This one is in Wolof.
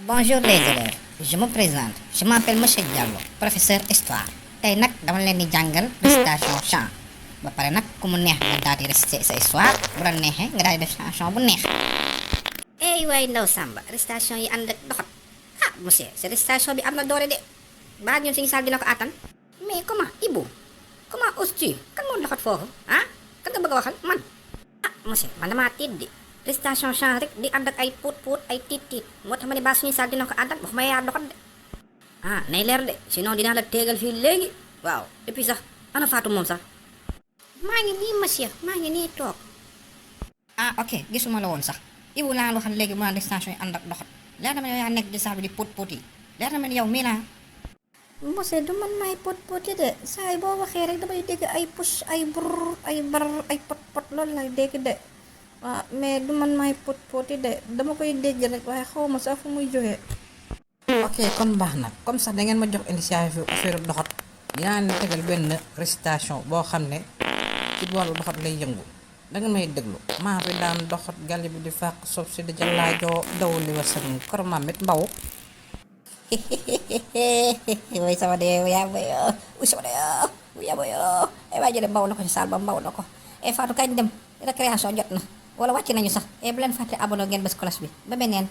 Bonjour les élèves, je me présente, je m'appelle Monsieur Diallo, professeur histoire. tey nag dama leen di jàngal récitation chant ba pare nag ku mu neex nga daal di réciter sa histoire bu la neexee nga daal di def chanson bu neex. ey waay ndaw Samba récitation yi ànd ak doxat ah monsieur sa récitation bi am na doole de baa ñun suñu saal dina ko attan mais comment Ibou comment oses-tu kan moo doxat foofu ah kan nga bëgg a waxal man ah monsieur man damaa tiit di récitation chant rek di ànd ak ay puut puut ay tiit tiit moo tax ma ne baa suñu saal dina ko àttan waxuma yaa doxat de ah nay leer de sinon dinaa la tegal fii léegi waaw et puis sax ana Fatou moom sax maa ngi nii monsieur maa ngi nii toog ah ok gisuma la woon sax Ibou laa waxal léegi mu naan récitation yi ànd ak doxat leer na ma yow yaa nekk di sax bi di puut puut yi leer na ma yow mii laa monsieur du man maay puut puut yi de saa yi boo waxee rek damay dégg ay push ay brr ay bar ay pot pot loolu lay dégg de waaw mais du man maay puut puut yi de dama koy dégg rek waaye xaw ma sax fu muy jógee ok kon baax na comme sax da ngeen ma jox initiative affaire doxat dinaa leen tegal benn récitation boo xam ne ci wàllu doxat lay yëngu da nga may déglu maa fi daan doxat gàll bi di fàq sob si di jàllaajoo dawul li wasan koromamit mbaw way sama de yaa boy uy sama de yaa boy ay waa jële mbaw na ko ci saal ba mbaw na ko e Fatou kañ dem récréation jot na wala wàcc nañu sax e bu leen fàtte abonné ngeen bés cloche bi ba beneen